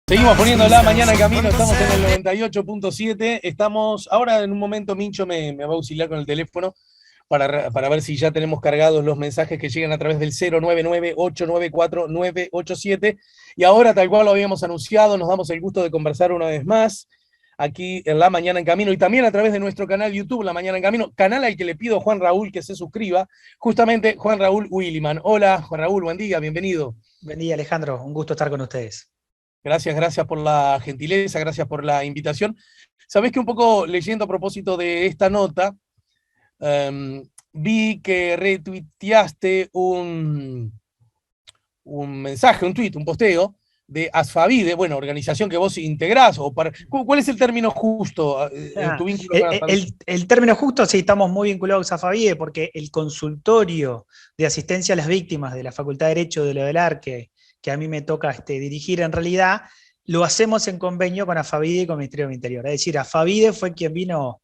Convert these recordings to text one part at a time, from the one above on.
Seguimos poniendo la mañana en camino, estamos en el 98.7, estamos, ahora en un momento Mincho me va a auxiliar con el teléfono para ver si ya tenemos cargados los mensajes que llegan a través del 099-894-987, y ahora tal cual lo habíamos anunciado, nos damos el gusto de conversar una vez más, aquí en La Mañana en Camino, y también a través de nuestro canal YouTube, La Mañana en Camino, canal al que le pido a Juan Raúl que se suscriba, justamente Juan Raúl Williman. Hola Juan Raúl, buen día, bienvenido. Buen día, Alejandro. Un gusto estar con ustedes. Gracias por la gentileza, gracias por la invitación. Sabés que un poco leyendo a propósito de esta nota, vi que retuiteaste un mensaje, un tuit, un posteo de Asfavide, bueno, organización que vos integrás, ¿cuál es el término justo en tu vínculo con Asfavide? El término justo, sí, estamos muy vinculados a Favide porque el consultorio de asistencia a las víctimas de la Facultad de Derecho de Lodelar, que a mí me toca dirigir en realidad, lo hacemos en convenio con Afavide y con el Ministerio del Interior. Es decir, Afavide fue quien vino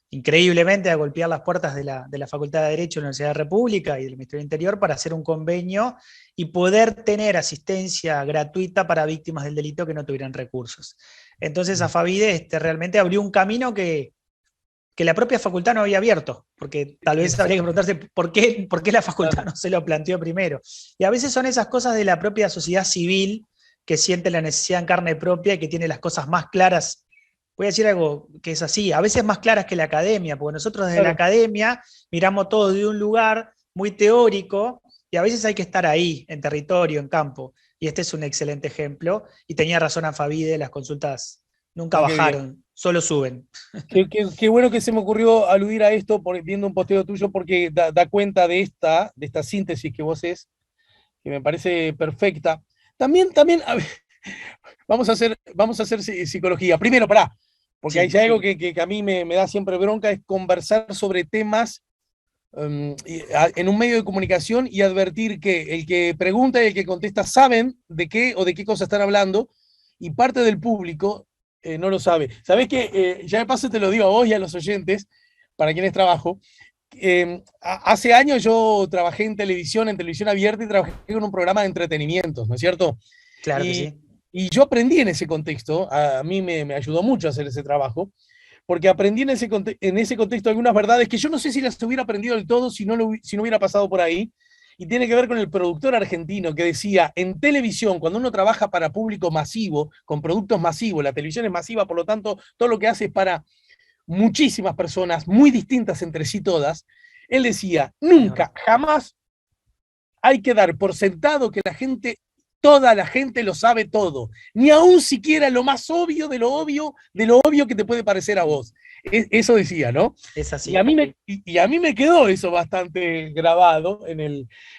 increíblemente a golpear las puertas de la Facultad de Derecho de la Universidad de la República y del Ministerio del Interior para hacer un convenio y poder tener asistencia gratuita para víctimas del delito que no tuvieran recursos. Entonces Afavide realmente abrió un camino que la propia facultad no había abierto, porque tal vez habría que preguntarse por qué la facultad no se lo planteó primero. Y a veces son esas cosas de la propia sociedad civil que siente la necesidad en carne propia y que tiene las cosas más claras. Voy a decir algo que es así, a veces más claras que la academia, porque nosotros desde la Claro. academia miramos todo de un lugar muy teórico y a veces hay que estar ahí, en territorio, en campo. Y este es un excelente ejemplo. Y tenía razón Afavide, las consultas nunca Ah, qué bien. bajaron, solo suben. Qué bueno que se me ocurrió aludir a esto viendo un posteo tuyo, porque da cuenta de esta síntesis que vos es, que me parece perfecta. También, a ver, vamos a hacer psicología. Primero, porque hay Sí. algo que a mí me da siempre bronca, es conversar sobre temas en un medio de comunicación y advertir que el que pregunta y el que contesta saben de qué o de qué cosa están hablando, y parte del público no lo sabe. ¿Sabés qué? Ya de paso te lo digo a vos y a los oyentes, para quienes trabajo. Hace años yo trabajé en televisión abierta, y trabajé con un programa de entretenimiento, ¿no es cierto? Claro que Y, sí. y yo aprendí en ese contexto, a mí me ayudó mucho a hacer ese trabajo, porque aprendí en ese contexto algunas verdades que yo no sé si las hubiera aprendido del todo si no hubiera pasado por ahí, y tiene que ver con el productor argentino que decía, en televisión, cuando uno trabaja para público masivo, con productos masivos, la televisión es masiva, por lo tanto, todo lo que hace es para muchísimas personas, muy distintas entre sí todas, él decía, Es verdad. nunca, jamás hay que dar por sentado que toda la gente lo sabe todo, ni aún siquiera lo más obvio de lo obvio que te puede parecer a vos. Eso decía, ¿no? Es Y a así. mí me quedó eso bastante grabado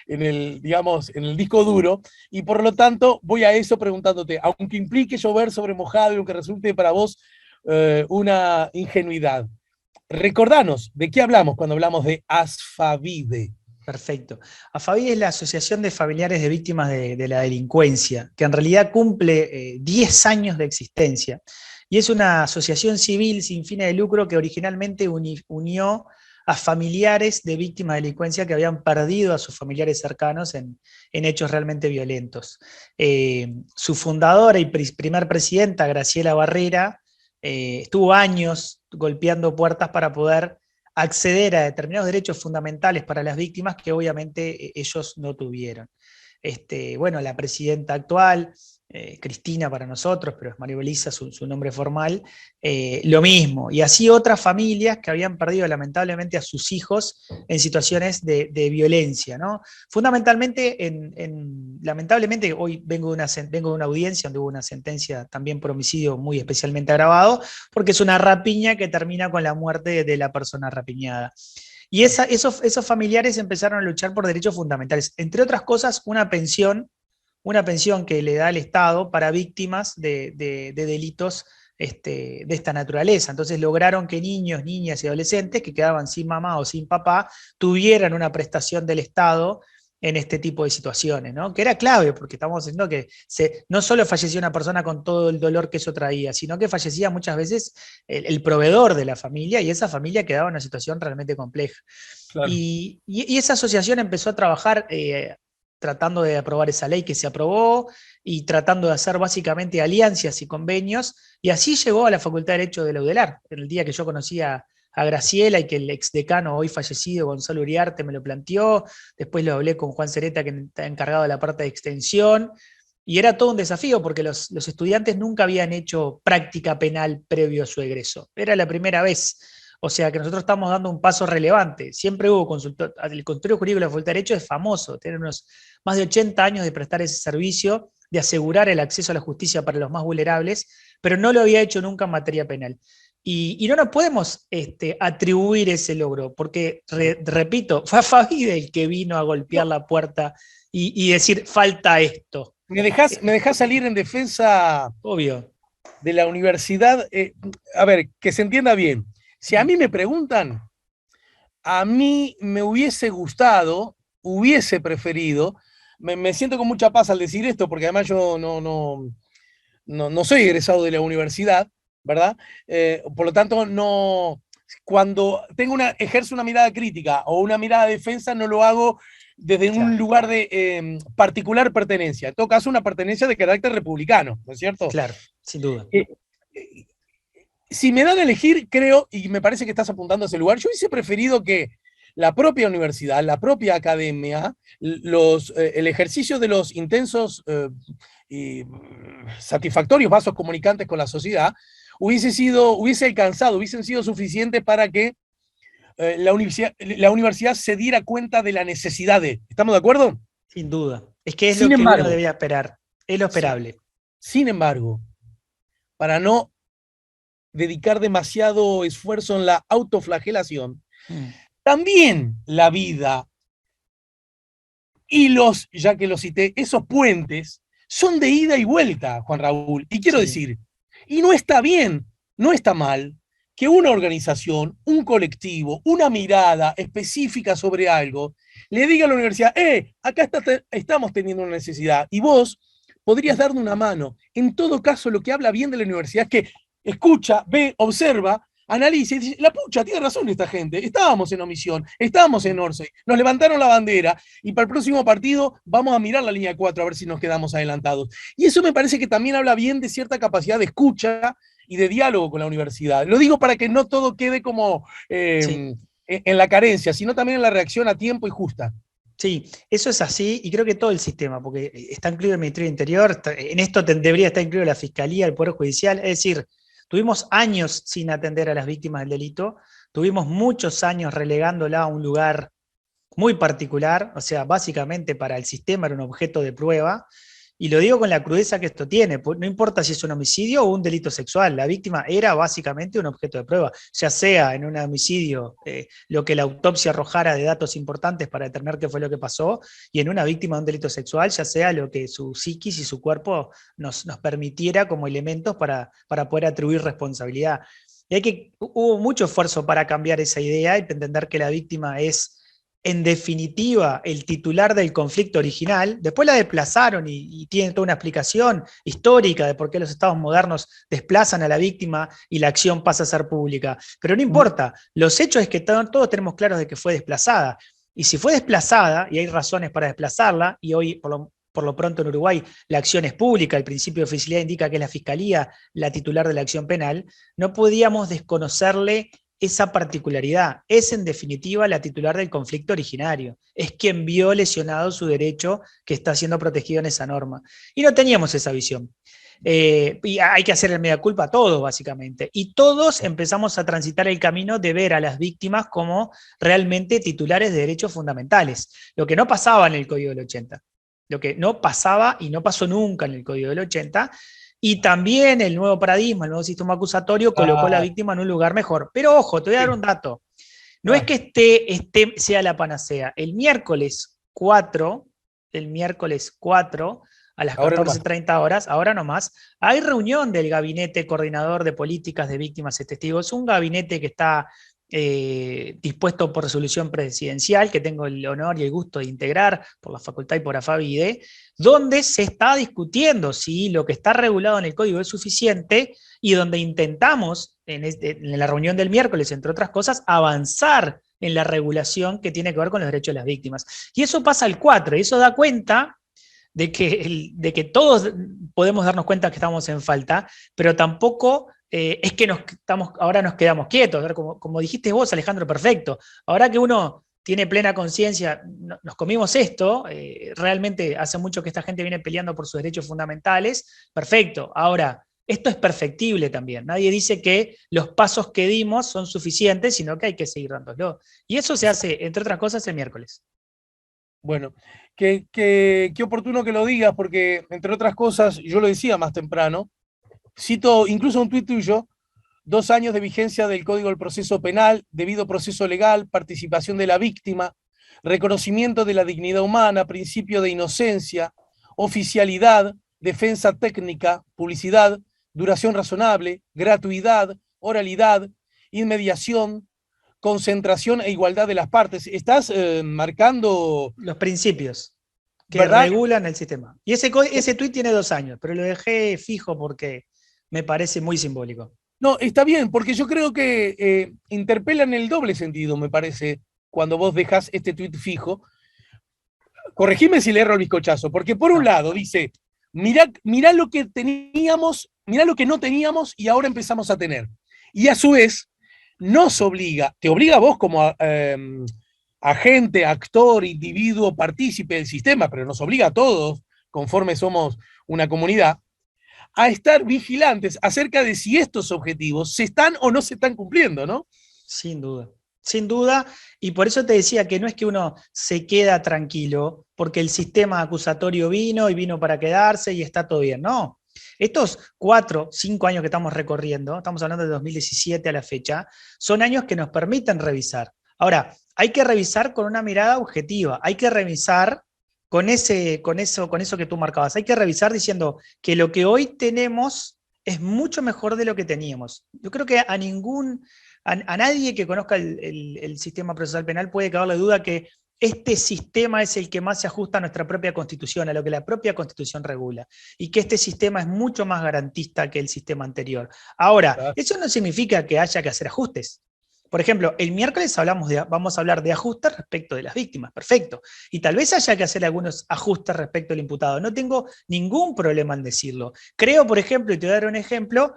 digamos, en el disco duro, y por lo tanto voy a eso preguntándote, aunque implique llover sobre mojado y aunque resulte para vos una ingenuidad. Recordanos, ¿de qué hablamos cuando hablamos de Asfavide? Perfecto. AFAVI es la Asociación de Familiares de Víctimas de la Delincuencia, que en realidad cumple 10 años de existencia. Y es una asociación civil sin fines de lucro que originalmente unió a familiares de víctimas de delincuencia que habían perdido a sus familiares cercanos en hechos realmente violentos. Su fundadora y primer presidenta, Graciela Barrera, estuvo años golpeando puertas para poder acceder a determinados derechos fundamentales para las víctimas que obviamente ellos no tuvieron. Bueno, la presidenta actual, Cristina para nosotros, pero es María Belisa su nombre formal, lo mismo. Y así otras familias que habían perdido lamentablemente a sus hijos en situaciones de violencia, ¿no? Fundamentalmente, lamentablemente, hoy vengo de una audiencia donde hubo una sentencia también por homicidio muy especialmente agravado, porque es una rapiña que termina con la muerte de la persona rapiñada. Y esos familiares empezaron a luchar por derechos fundamentales, entre otras cosas, una pensión que le da el Estado para víctimas de delitos de esta naturaleza. Entonces lograron que niños, niñas y adolescentes que quedaban sin mamá o sin papá tuvieran una prestación del Estado en este tipo de situaciones, ¿no? Que era clave, porque estamos diciendo que no solo fallecía una persona con todo el dolor que eso traía, sino que fallecía muchas veces el proveedor de la familia, y esa familia quedaba en una situación realmente compleja. Claro. Y esa asociación empezó a trabajar tratando de aprobar esa ley que se aprobó y tratando de hacer básicamente alianzas y convenios, y así llegó a la Facultad de Derecho de la UDELAR. En el día que yo conocí a Graciela y que el exdecano hoy fallecido, Gonzalo Uriarte, me lo planteó, después lo hablé con Juan Cereta, que está encargado de la parte de extensión, y era todo un desafío porque los estudiantes nunca habían hecho práctica penal previo a su egreso. Era la primera vez. O sea que nosotros estamos dando un paso relevante. Siempre hubo consultor, el consultorio jurídico de la Facultad de Derecho es famoso, tiene unos más de 80 años de prestar ese servicio, de asegurar el acceso a la justicia para los más vulnerables, pero no lo había hecho nunca en materia penal. Y no nos podemos atribuir ese logro, porque, repito, fue a Favide el que vino a golpear la puerta y decir, falta esto. ¿Me dejás salir en defensa Obvio de la universidad? A ver, que se entienda bien. Si a mí me preguntan, a mí me hubiese gustado, hubiese preferido, me siento con mucha paz al decir esto, porque además yo no soy egresado de la universidad, ¿verdad? Por lo tanto, no, cuando ejerzo una mirada crítica o una mirada de defensa, no lo hago desde un lugar de particular pertenencia. En todo caso, una pertenencia de carácter republicano, ¿no es cierto? Claro, sin duda. Si me dan a elegir, creo, y me parece que estás apuntando a ese lugar, yo hubiese preferido que la propia universidad, la propia academia, el ejercicio de los intensos y satisfactorios vasos comunicantes con la sociedad, hubiesen sido suficientes para que la universidad se diera cuenta de la necesidad de. ¿Estamos de acuerdo? Sin duda. Es que es lo que uno debía esperar. Es lo esperable. Sin embargo, para no dedicar demasiado esfuerzo en la autoflagelación, también la vida y ya que lo cité, esos puentes son de ida y vuelta, Juan Raúl. Y quiero decir, y no está bien, no está mal que una organización, un colectivo, una mirada específica sobre algo, le diga a la universidad, acá estamos teniendo una necesidad, y vos podrías darle una mano. En todo caso, lo que habla bien de la universidad es que escucha, ve, observa, analiza y dice, la pucha, tiene razón esta gente, estábamos en omisión, estábamos en Orsay, nos levantaron la bandera y para el próximo partido vamos a mirar la línea 4 a ver si nos quedamos adelantados. Y eso me parece que también habla bien de cierta capacidad de escucha y de diálogo con la universidad. Lo digo para que no todo quede como en la carencia, sino también en la reacción a tiempo y justa. Sí, eso es así, y creo que todo el sistema, porque está incluido el Ministerio del Interior, en esto debería estar incluido la Fiscalía, el Poder Judicial, es decir, tuvimos años sin atender a las víctimas del delito, tuvimos muchos años relegándola a un lugar muy particular, o sea, básicamente para el sistema era un objeto de prueba, y lo digo con la crudeza que esto tiene, no importa si es un homicidio o un delito sexual, la víctima era básicamente un objeto de prueba, ya sea en un homicidio lo que la autopsia arrojara de datos importantes para determinar qué fue lo que pasó, y en una víctima de un delito sexual, ya sea lo que su psiquis y su cuerpo nos permitiera como elementos para poder atribuir responsabilidad. Y hubo mucho esfuerzo para cambiar esa idea y entender que la víctima es, en definitiva, el titular del conflicto original. Después la desplazaron y tienen toda una explicación histórica de por qué los estados modernos desplazan a la víctima y la acción pasa a ser pública. Pero no importa, los hechos es que todos tenemos claros de que fue desplazada. Y si fue desplazada, y hay razones para desplazarla, y hoy por lo pronto en Uruguay la acción es pública, el principio de oficialidad indica que es la Fiscalía la titular de la acción penal, no podíamos desconocerle esa particularidad. Es en definitiva la titular del conflicto originario, es quien vio lesionado su derecho que está siendo protegido en esa norma. Y no teníamos esa visión. Y hay que hacer el mea culpa a todos, básicamente. Y todos empezamos a transitar el camino de ver a las víctimas como realmente titulares de derechos fundamentales, lo que no pasaba en el Código del 80. Lo que no pasaba y no pasó nunca en el Código del 80, y también el nuevo paradigma, el nuevo sistema acusatorio colocó a la víctima en un lugar mejor. Pero ojo, te voy a dar un dato. No es que sea la panacea. El miércoles 4 a las 14:30 horas, ahora nomás, hay reunión del Gabinete Coordinador de Políticas de Víctimas y Testigos, un gabinete que está dispuesto por resolución presidencial, que tengo el honor y el gusto de integrar por la facultad y por AFAVIDE, donde se está discutiendo si lo que está regulado en el código es suficiente y donde intentamos, en la reunión del miércoles, entre otras cosas, avanzar en la regulación que tiene que ver con los derechos de las víctimas. Y eso pasa al 4, y eso da cuenta de que todos podemos darnos cuenta que estamos en falta, pero tampoco es que ahora nos quedamos quietos. Como dijiste vos, Alejandro, perfecto. Ahora que uno tiene plena conciencia, nos comimos esto, realmente hace mucho que esta gente viene peleando por sus derechos fundamentales, perfecto. Ahora, esto es perfectible también. Nadie dice que los pasos que dimos son suficientes, sino que hay que seguir dándolo. Y eso se hace, entre otras cosas, el miércoles. Bueno, qué oportuno que lo digas, porque entre otras cosas, yo lo decía más temprano, cito incluso un tuit tuyo, 2 años de vigencia del Código del Proceso Penal, debido proceso legal, participación de la víctima, reconocimiento de la dignidad humana, principio de inocencia, oficialidad, defensa técnica, publicidad, duración razonable, gratuidad, oralidad, inmediación, concentración e igualdad de las partes. Estás marcando, los principios que ¿verdad? regulan el sistema. Y ese tuit tiene 2 años, pero lo dejé fijo porque me parece muy simbólico. No, está bien, porque yo creo que interpela en el doble sentido, me parece, cuando vos dejás este tuit fijo. Corregime si le erro el bizcochazo, porque por un No. lado dice, mirá lo que teníamos, mirá lo que no teníamos y ahora empezamos a tener. Y a su vez, nos obliga, te obliga a vos como agente, actor, individuo, partícipe del sistema, pero nos obliga a todos, conforme somos una comunidad, a estar vigilantes acerca de si estos objetivos se están o no se están cumpliendo, ¿no? Sin duda. Sin duda, y por eso te decía que no es que uno se queda tranquilo porque el sistema acusatorio vino para quedarse y está todo bien. No. Estos 4, 5 años que estamos recorriendo, estamos hablando de 2017 a la fecha, son años que nos permiten revisar. Ahora, hay que revisar con una mirada objetiva, hay que revisar con eso que tú marcabas, hay que revisar diciendo que lo que hoy tenemos es mucho mejor de lo que teníamos. Yo creo que a nadie que conozca el sistema procesal penal puede caberle duda que este sistema es el que más se ajusta a nuestra propia Constitución, a lo que la propia Constitución regula, y que este sistema es mucho más garantista que el sistema anterior. Ahora, eso no significa que haya que hacer ajustes. Por ejemplo, el miércoles vamos a hablar de ajustes respecto de las víctimas, perfecto. Y tal vez haya que hacer algunos ajustes respecto al imputado. No tengo ningún problema en decirlo. Creo, por ejemplo, y te voy a dar un ejemplo,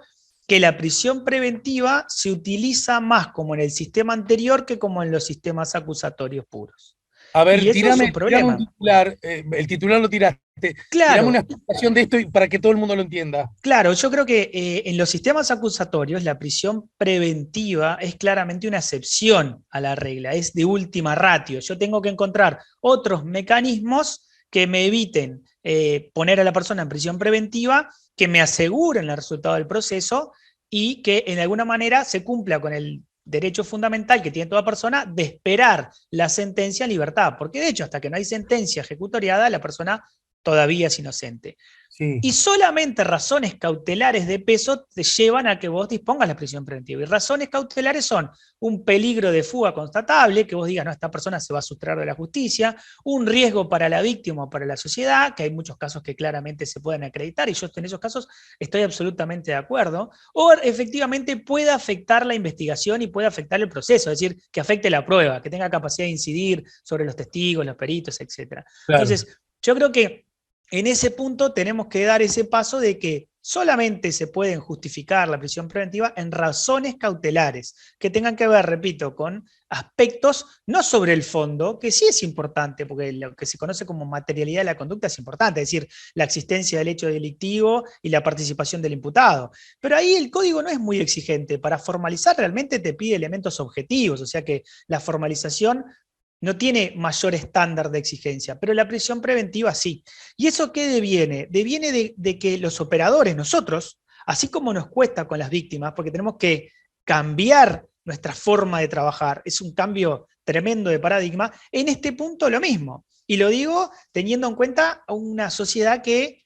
que la prisión preventiva se utiliza más como en el sistema anterior que como en los sistemas acusatorios puros. A ver, Y eso es un tirame un problema. titular, el titular lo tiraste, tirame una Claro, explicación de esto para que todo el mundo lo entienda. claro, yo creo que en los sistemas acusatorios la prisión preventiva es claramente una excepción a la regla, es de última ratio. Yo tengo que encontrar otros mecanismos que me eviten poner a la persona en prisión preventiva, que me aseguren el resultado del proceso y que en alguna manera se cumpla con el derecho fundamental que tiene toda persona de esperar la sentencia en libertad, porque de hecho hasta que no hay sentencia ejecutoriada la persona todavía es inocente. Sí. Y solamente razones cautelares de peso te llevan a que vos dispongas la prisión preventiva. Y razones cautelares son un peligro de fuga constatable, que vos digas, no, esta persona se va a sustraer de la justicia, un riesgo para la víctima o para la sociedad, que hay muchos casos que claramente se pueden acreditar, y yo en esos casos estoy absolutamente de acuerdo, o efectivamente pueda afectar la investigación y pueda afectar el proceso, es decir, que afecte la prueba, que tenga capacidad de incidir sobre los testigos, los peritos, etc. Claro. Entonces, yo creo que en ese punto tenemos que dar ese paso de que solamente se pueden justificar la prisión preventiva en razones cautelares, que tengan que ver, repito, con aspectos no sobre el fondo, que sí es importante, porque lo que se conoce como materialidad de la conducta es importante, es decir, la existencia del hecho delictivo y la participación del imputado. Pero ahí el código no es muy exigente. Para formalizar realmente te pide elementos objetivos, o sea que la formalización no tiene mayor estándar de exigencia, pero la prisión preventiva sí. ¿Y eso qué deviene? Deviene de que los operadores, nosotros, así como nos cuesta con las víctimas, porque tenemos que cambiar nuestra forma de trabajar, es un cambio tremendo de paradigma, en este punto lo mismo. Y lo digo teniendo en cuenta a una sociedad que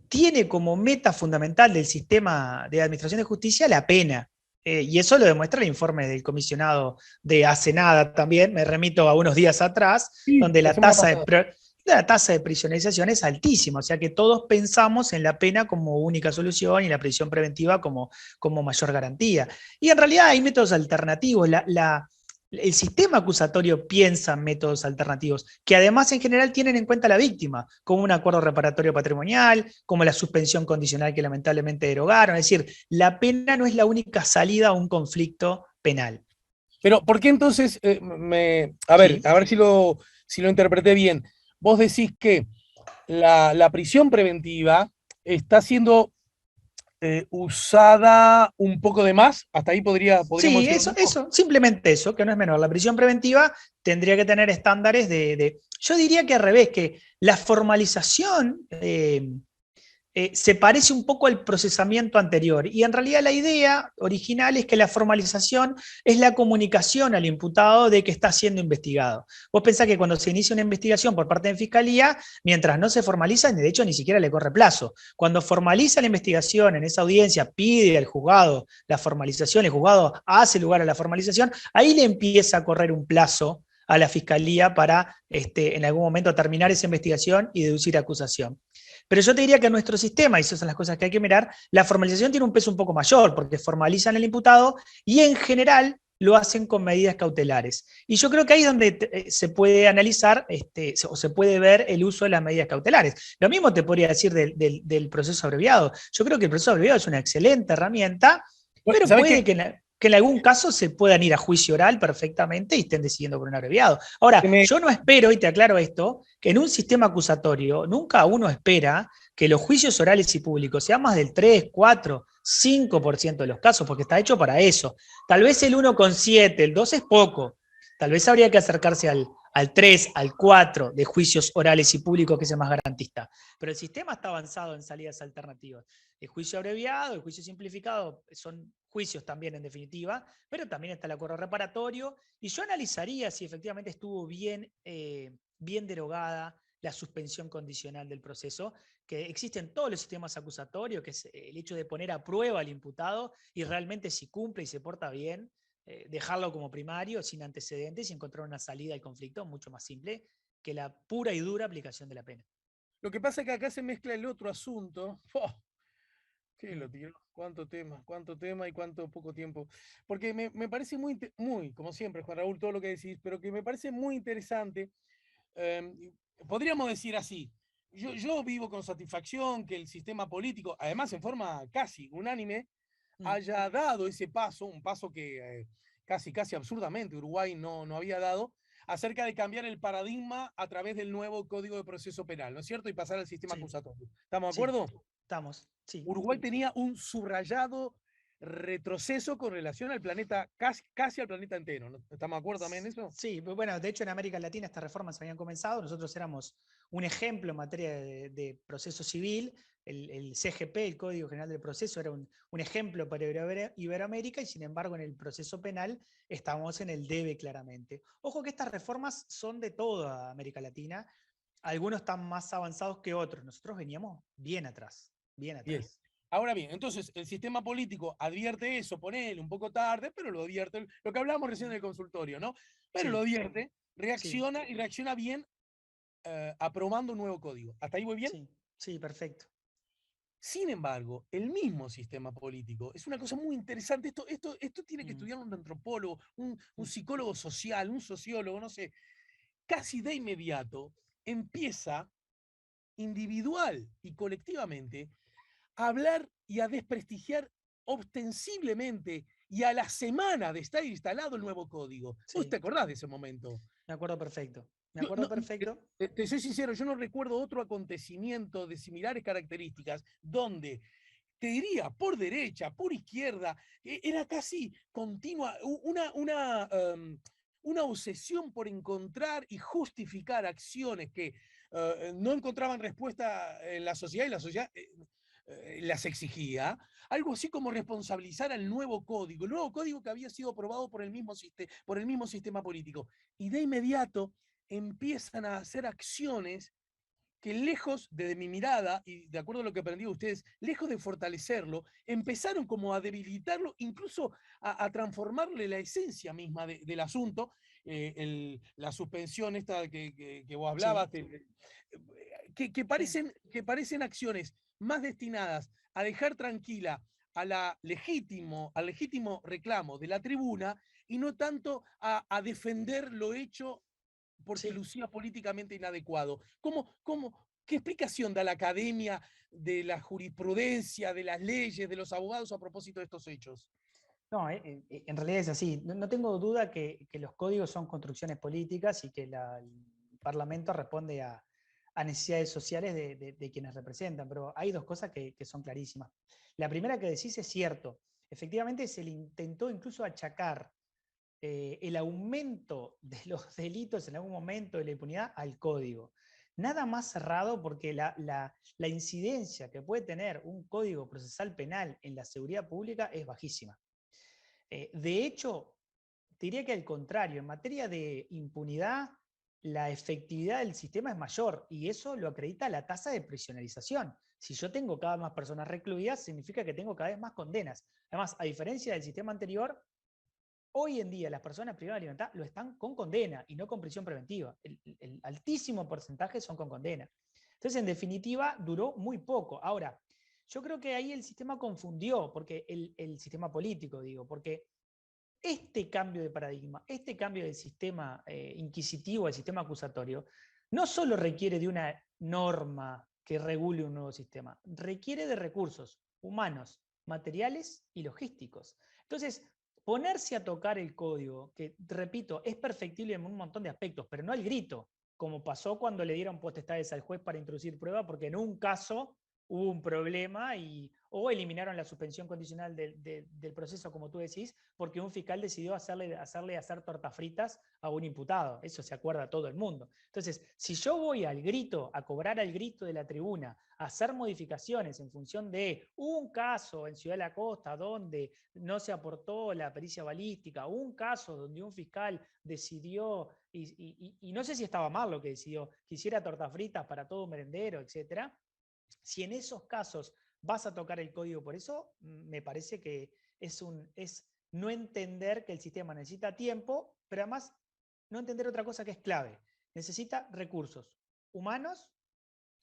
tiene como meta fundamental del sistema de administración de justicia la pena. Y eso lo demuestra el informe del comisionado de hace nada también, me remito a unos días atrás, Sí, donde la semana pasada. la tasa de prisionerización es altísima, o sea que todos pensamos en la pena como única solución y la prisión preventiva como mayor garantía. Y en realidad hay métodos alternativos. el sistema acusatorio piensa en métodos alternativos, que además en general tienen en cuenta a la víctima, como un acuerdo reparatorio patrimonial, como la suspensión condicional que lamentablemente derogaron. Es decir, la pena no es la única salida a un conflicto penal. Pero, ¿por qué entonces, Sí. a ver si lo interpreté bien? Vos decís que la prisión preventiva está siendo usada un poco de más, hasta ahí podríamos Sí, decir lo mismo. simplemente eso, que no es menor. La prisión preventiva tendría que tener estándares yo diría que al revés, que la formalización se parece un poco al procesamiento anterior. Y en realidad la idea original es que la formalización es la comunicación al imputado de que está siendo investigado. Vos pensás que cuando se inicia una investigación por parte de Fiscalía, mientras no se formaliza, de hecho ni siquiera le corre plazo. Cuando formaliza la investigación en esa audiencia, pide al juzgado la formalización, el juzgado hace lugar a la formalización, ahí le empieza a correr un plazo a la Fiscalía para en algún momento terminar esa investigación y deducir acusación. Pero yo te diría que en nuestro sistema, y esas son las cosas que hay que mirar, la formalización tiene un peso un poco mayor, porque formalizan el imputado y en general lo hacen con medidas cautelares. Y yo creo que ahí es donde se puede analizar o se puede ver el uso de las medidas cautelares. Lo mismo te podría decir del proceso abreviado. Yo creo que el proceso abreviado es una excelente herramienta, Bueno, pero ¿sabés puede qué? que en algún caso se puedan ir a juicio oral perfectamente y estén decidiendo por un abreviado. Que Ahora, me- yo no espero, y te aclaro esto, que en un sistema acusatorio nunca uno espera que los juicios orales y públicos sean más del 3, 4, 5% de los casos, porque está hecho para eso. Tal vez el 1,7, el 2 es poco. Tal vez habría que acercarse al 3, al 4 de juicios orales y públicos, que es el más garantista. Pero el sistema está avanzado en salidas alternativas. El juicio abreviado, el juicio simplificado son juicios también en definitiva, pero también está el acuerdo reparatorio, y yo analizaría si efectivamente estuvo bien derogada la suspensión condicional del proceso, que existe en todos los sistemas acusatorios, que es el hecho de poner a prueba al imputado y realmente si cumple y se porta bien, dejarlo como primario, sin antecedentes y encontrar una salida al conflicto mucho más simple que la pura y dura aplicación de la pena. lo que pasa es que acá se mezcla el otro asunto. ¡Oh! ¿Qué Mm. lo tiró? Cuánto tema y cuánto poco tiempo. Porque me parece muy, como siempre, Juan Raúl, todo lo que decís, pero que me parece muy interesante. eh, Podríamos decir así, yo vivo con satisfacción que el sistema político, además en forma casi unánime, Mm. haya dado ese paso, un paso que casi absurdamente Uruguay no había dado, acerca de cambiar el paradigma a través del nuevo Código de Proceso Penal, ¿no es cierto? Y pasar al sistema Sí, acusatorio. ¿Estamos de sí, acuerdo? estamos, sí. Uruguay tenía un subrayado retroceso con relación al planeta, casi al planeta entero, ¿no? ¿Estamos de acuerdo también en eso? Sí, pues bueno, de hecho en América Latina estas reformas habían comenzado, nosotros éramos un ejemplo en materia de proceso civil, el CGP, el Código General del Proceso, era un ejemplo para Iberoamérica y sin embargo en el proceso penal estamos en el debe claramente. Ojo que estas reformas son de toda América Latina, algunos están más avanzados que otros, nosotros veníamos bien atrás, bien Bien. atrás. Ahora bien, entonces el sistema político advierte eso, ponele un poco tarde, pero lo advierte, lo que hablábamos recién en el consultorio, ¿no? Pero lo Sí, advierte, sí, reacciona y reacciona bien aprobando un nuevo código. ¿Hasta ahí voy bien? sí, sí, perfecto. Sin embargo, el mismo sistema político es una cosa muy interesante. Esto tiene que Mm, estudiar un antropólogo, un mm, psicólogo social, un sociólogo, no sé. Casi de inmediato empieza individual y colectivamente a hablar y a desprestigiar ostensiblemente y a la semana de estar instalado el nuevo código. ¿Vos sí, te acordás de ese momento? me acuerdo perfecto. Me Yo acuerdo no, perfecto. te soy sincero, yo no recuerdo otro acontecimiento de similares características donde te diría, por derecha, por izquierda, era casi continua, una obsesión por encontrar y justificar acciones que no encontraban respuesta en la sociedad y la sociedad las exigía, algo así como responsabilizar al nuevo código, el nuevo código que había sido aprobado por el mismo sistema político. Y de inmediato empiezan a hacer acciones que lejos de mi mirada, y de acuerdo a lo que aprendí de ustedes, lejos de fortalecerlo, empezaron como a debilitarlo, incluso a transformarle la esencia misma del asunto, la suspensión esta que vos Sí, hablabas, sí, que parecen acciones más destinadas a dejar tranquila al legítimo reclamo de la tribuna y no tanto a defender lo hecho porque Sí. lucía políticamente inadecuado. ¿Qué explicación da la academia de la jurisprudencia, de las leyes, de los abogados a propósito de estos hechos? No, en realidad es así. No tengo duda que los códigos son construcciones políticas y que el Parlamento responde a necesidades sociales de quienes representan, pero hay dos cosas que son clarísimas. La primera que decís es cierto. Efectivamente se le intentó incluso achacar el aumento de los delitos en algún momento de la impunidad al código. Nada más cerrado porque la incidencia que puede tener un código procesal penal en la seguridad pública es bajísima. De hecho, diría que al contrario, en materia de impunidad, la efectividad del sistema es mayor y eso lo acredita la tasa de prisionerización. Si yo tengo cada vez más personas recluidas, significa que tengo cada vez más condenas. Además, a diferencia del sistema anterior, hoy en día las personas privadas de libertad lo están con condena y no con prisión preventiva. El altísimo porcentaje son con condena. Entonces, en definitiva, duró muy poco. Ahora, yo creo que ahí el sistema confundió, porque el sistema político, digo, porque este cambio de paradigma, este cambio del sistema inquisitivo, del sistema acusatorio, no solo requiere de una norma que regule un nuevo sistema, requiere de recursos humanos, materiales y logísticos. Entonces, ponerse a tocar el código, que repito, es perfectible en un montón de aspectos, pero no al grito, como pasó cuando le dieron potestades al juez para introducir prueba, porque en un caso hubo un problema o eliminaron la suspensión condicional del proceso, como tú decís, porque un fiscal decidió hacerle hacer tortas fritas a un imputado. Eso se acuerda todo el mundo. Entonces, si yo voy al grito, a cobrar al grito de la tribuna, a hacer modificaciones en función de un caso en Ciudad de la Costa donde no se aportó la pericia balística, un caso donde un fiscal decidió, y no sé si estaba mal lo que decidió, quisiera tortas fritas para todo un merendero, etcétera. Si en esos casos vas a tocar el código por eso, me parece que es no entender que el sistema necesita tiempo, pero además no entender otra cosa que es clave. Necesita recursos humanos,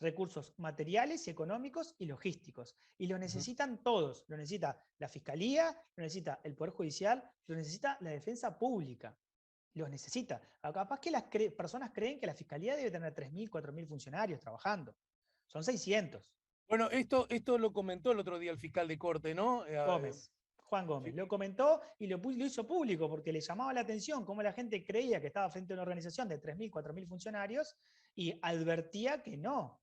recursos materiales y económicos y logísticos. Y lo necesitan todos. Lo necesita la Fiscalía, lo necesita el Poder Judicial, lo necesita la Defensa Pública. Los necesita. Capaz que las personas creen que la Fiscalía debe tener 3.000, 4.000 funcionarios trabajando. Son 600. Bueno, esto lo comentó el otro día el fiscal de corte, ¿no? Gómez, Juan Gómez, lo comentó y lo hizo público porque le llamaba la atención cómo la gente creía que estaba frente a una organización de 3.000, 4.000 funcionarios y advertía que no,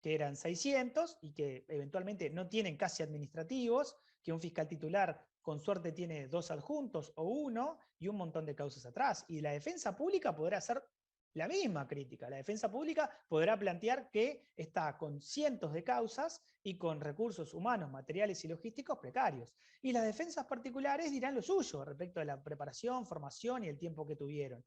que eran 600 y que eventualmente no tienen casi administrativos, que un fiscal titular con suerte tiene 2 adjuntos o 1 y un montón de causas atrás. Y la defensa pública podrá hacer la misma crítica. La defensa pública podrá plantear que está con cientos de causas y con recursos humanos, materiales y logísticos precarios. Y las defensas particulares dirán lo suyo respecto de la preparación, formación y el tiempo que tuvieron.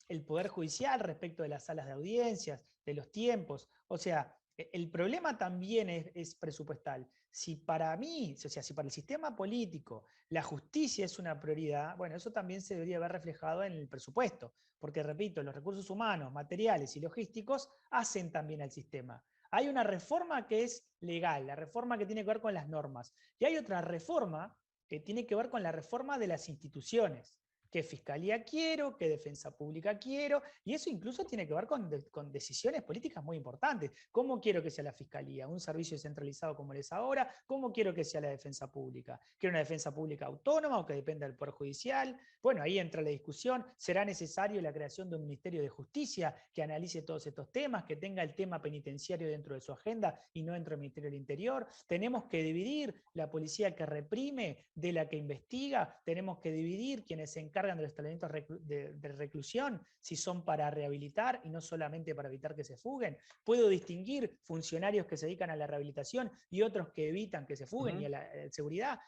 El Poder Judicial respecto de las salas de audiencias, de los tiempos. O sea, el problema también es presupuestal. Si para mí, o sea, si para el sistema político la justicia es una prioridad, bueno, eso también se debería ver reflejado en el presupuesto, porque repito, los recursos humanos, materiales y logísticos hacen también al sistema. Hay una reforma que es legal, la reforma que tiene que ver con las normas, y hay otra reforma que tiene que ver con la reforma de las instituciones. ¿Qué fiscalía quiero? ¿Qué defensa pública quiero? Y eso incluso tiene que ver con decisiones políticas muy importantes. ¿Cómo quiero que sea la fiscalía? ¿Un servicio centralizado como es ahora? ¿Cómo quiero que sea la defensa pública? ¿Quiero una defensa pública autónoma o que dependa del Poder Judicial? Bueno, ahí entra la discusión. ¿Será necesario la creación de un Ministerio de Justicia que analice todos estos temas, que tenga el tema penitenciario dentro de su agenda y no dentro del Ministerio del Interior? ¿Tenemos que dividir la policía que reprime de la que investiga? ¿Tenemos que dividir quienes se encargan de los establecimientos de reclusión, si son para rehabilitar y no solamente para evitar que se fuguen? ¿Puedo distinguir funcionarios que se dedican a la rehabilitación y otros que evitan que se fuguen y a la seguridad?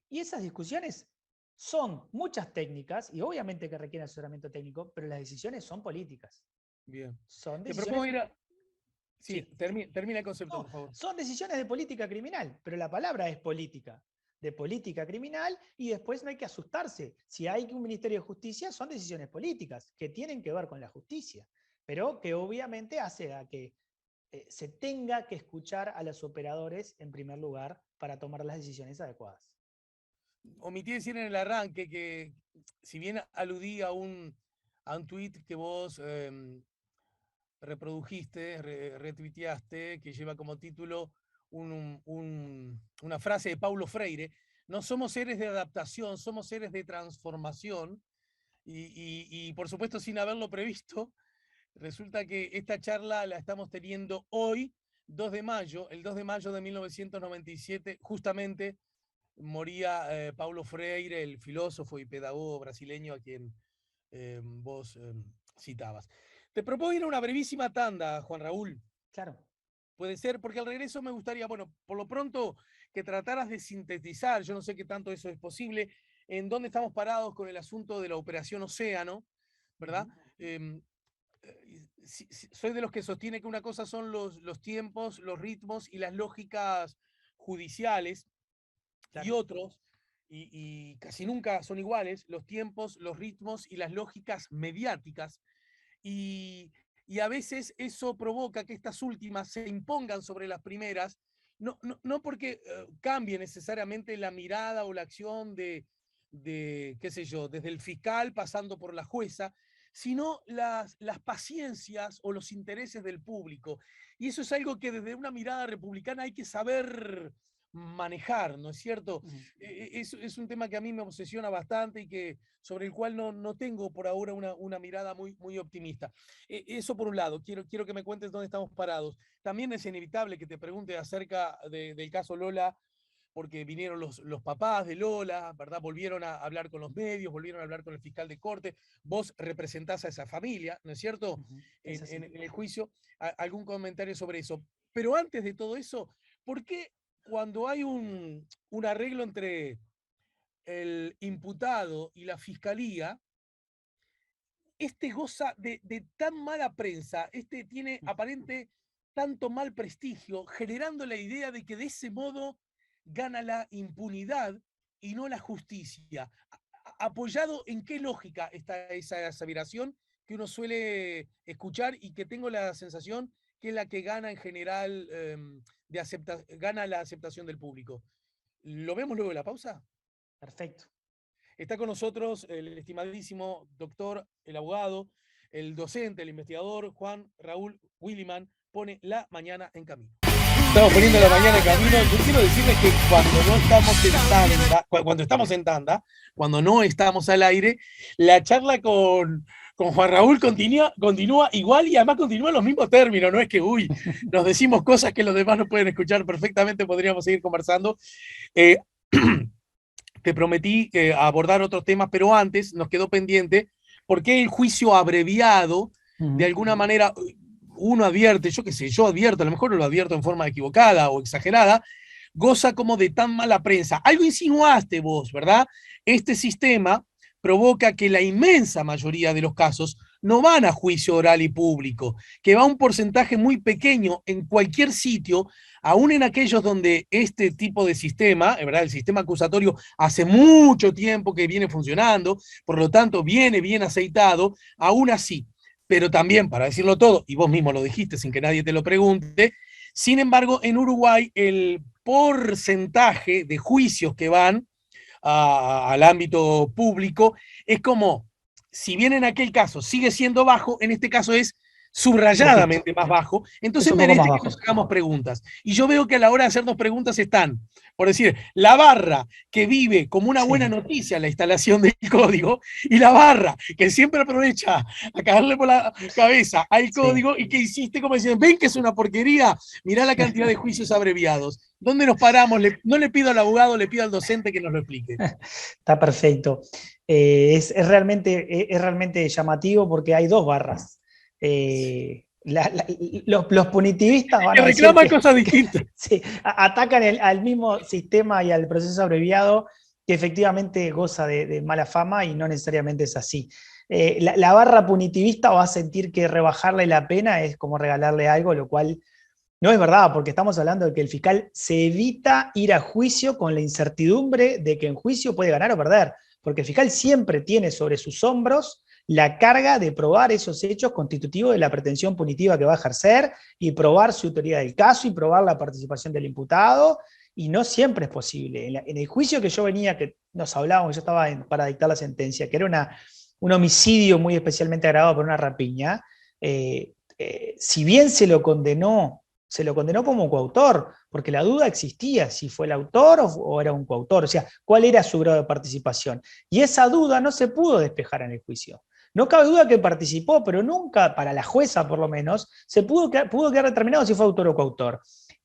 Y esas discusiones son muchas técnicas y obviamente que requieren asesoramiento técnico, pero las decisiones son políticas. Bien. Son Te propongo decisiones... ir a... Sí, Sí. termina el concepto, No, por favor. son decisiones de política criminal, pero la palabra es política, de política criminal, y después no hay que asustarse. Si hay un Ministerio de Justicia, son decisiones políticas que tienen que ver con la justicia, pero que obviamente hace a que se tenga que escuchar a los operadores en primer lugar para tomar las decisiones adecuadas. omití decir en el arranque que, si bien aludí a un tuit que vos reprodujiste, retuiteaste, que lleva como título una frase de Paulo Freire: no somos seres de adaptación, somos seres de transformación. Y por supuesto, sin haberlo previsto, resulta que esta charla la estamos teniendo hoy, 2 de mayo, el 2 de mayo de 1997, justamente moría Paulo Freire, el filósofo y pedagogo brasileño a quien vos citabas. Te propongo ir a una brevísima tanda, Juan Raúl. Claro. Puede ser, porque al regreso me gustaría, bueno, por lo pronto, que trataras de sintetizar, yo no sé qué tanto eso es posible, en dónde estamos parados con el asunto de la Operación Océano, ¿verdad? Soy de los que sostiene que una cosa son los tiempos, los ritmos y las lógicas judiciales, Claro. y otros, y casi nunca son iguales, los tiempos, los ritmos y las lógicas mediáticas. Y, y a veces eso provoca que estas últimas se impongan sobre las primeras, no porque cambie necesariamente la mirada o la acción qué sé yo, desde el fiscal pasando por la jueza, sino las paciencias o los intereses del público. Y eso es algo que desde una mirada republicana hay que saber manejar, ¿no es cierto? Es un tema que a mí me obsesiona bastante y sobre el cual no tengo por ahora una mirada muy optimista. Eso por un lado, quiero que me cuentes dónde estamos parados. También es inevitable que te pregunte acerca del caso Lola, porque vinieron los papás de Lola, ¿verdad? Volvieron a hablar con los medios, volvieron a hablar con el fiscal de corte. Vos representás a esa familia, ¿no es cierto? En el juicio, algún comentario sobre eso. Pero antes de todo eso, ¿por qué cuando hay un arreglo entre el imputado y la fiscalía, goza de tan mala prensa, tiene aparente tanto mal prestigio, generando la idea de que de ese modo gana la impunidad y no la justicia? ¿Apoyado en qué lógica está esa aseveración que uno suele escuchar y que tengo la sensación que es la que gana en general, gana la aceptación del público? ¿Lo vemos luego de la pausa? Perfecto. Está con nosotros el estimadísimo doctor, el abogado, el docente, el investigador, Juan Raúl Williman. Pone la mañana en camino. Estamos poniendo la mañana en camino. Yo quiero decirles que cuando no estamos en tanda, cuando estamos en tanda, cuando no estamos al aire, la charla con Juan Raúl continúa igual, y además continúa en los mismos términos. No es que, nos decimos cosas que los demás no pueden escuchar perfectamente, podríamos seguir conversando. Te prometí abordar otros temas, pero antes nos quedó pendiente por qué el juicio abreviado, de alguna manera, uno advierte, yo qué sé, yo advierto, a lo mejor lo advierto en forma equivocada o exagerada, goza como de tan mala prensa. Algo insinuaste vos, ¿verdad? Este sistema provoca que la inmensa mayoría de los casos no van a juicio oral y público, que va un porcentaje muy pequeño en cualquier sitio, aún en aquellos donde este tipo de sistema, ¿verdad? El sistema acusatorio hace mucho tiempo que viene funcionando, por lo tanto viene bien aceitado, aún así. Pero también, para decirlo todo, y vos mismo lo dijiste sin que nadie te lo pregunte, sin embargo, en Uruguay el porcentaje de juicios que van al ámbito público es como, si bien en aquel caso sigue siendo bajo, en este caso es subrayadamente más bajo, entonces merece que nos hagamos preguntas. Y yo veo que a la hora de hacernos preguntas están, por decir, la barra que vive como una buena noticia la instalación del código, y la barra que siempre aprovecha a caerle por la cabeza al código y que insiste como diciendo, ven que es una porquería, mirá la cantidad de juicios abreviados. ¿Dónde nos paramos? No le pido al abogado, le pido al docente que nos lo explique. Está perfecto. Es realmente llamativo porque hay dos barras. Los punitivistas van a decir reclaman cosas distintas. Sí, atacan al mismo sistema y al proceso abreviado, que efectivamente goza de mala fama y no necesariamente es así. La barra punitivista va a sentir que rebajarle la pena es como regalarle algo, lo cual no es verdad, porque estamos hablando de que el fiscal se evita ir a juicio con la incertidumbre de que en juicio puede ganar o perder, porque el fiscal siempre tiene sobre sus hombros la carga de probar esos hechos constitutivos de la pretensión punitiva que va a ejercer y probar su autoridad del caso y probar la participación del imputado y no siempre es posible. En el juicio que yo venía, que nos hablábamos, yo estaba para dictar la sentencia, que era un homicidio muy especialmente agravado por una rapiña, si bien se lo condenó como coautor, porque la duda existía si fue el autor o era un coautor, o sea, cuál era su grado de participación. Y esa duda no se pudo despejar en el juicio. No cabe duda que participó, pero nunca, para la jueza por lo menos, pudo quedar determinado si fue autor o coautor.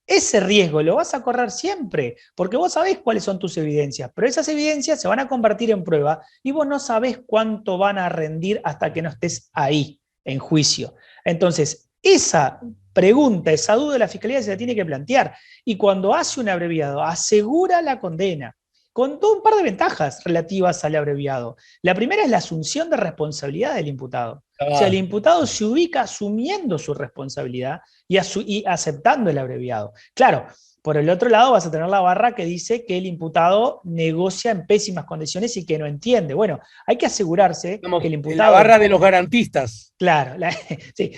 Ese riesgo lo vas a correr siempre, porque vos sabés cuáles son tus evidencias, pero esas evidencias se van a convertir en prueba y vos no sabés cuánto van a rendir hasta que no estés ahí, en juicio. Entonces, esa pregunta, esa duda, la Fiscalía se la tiene que plantear. Y cuando hace un abreviado, asegura la condena, con todo un par de ventajas relativas al abreviado. La primera es la asunción de responsabilidad del imputado. O sea, el imputado se ubica asumiendo su responsabilidad y aceptando el abreviado. Claro, por el otro lado vas a tener la barra que dice que el imputado negocia en pésimas condiciones y que no entiende. Bueno, hay que asegurarse que el imputado... La barra de los garantistas. Claro, sí,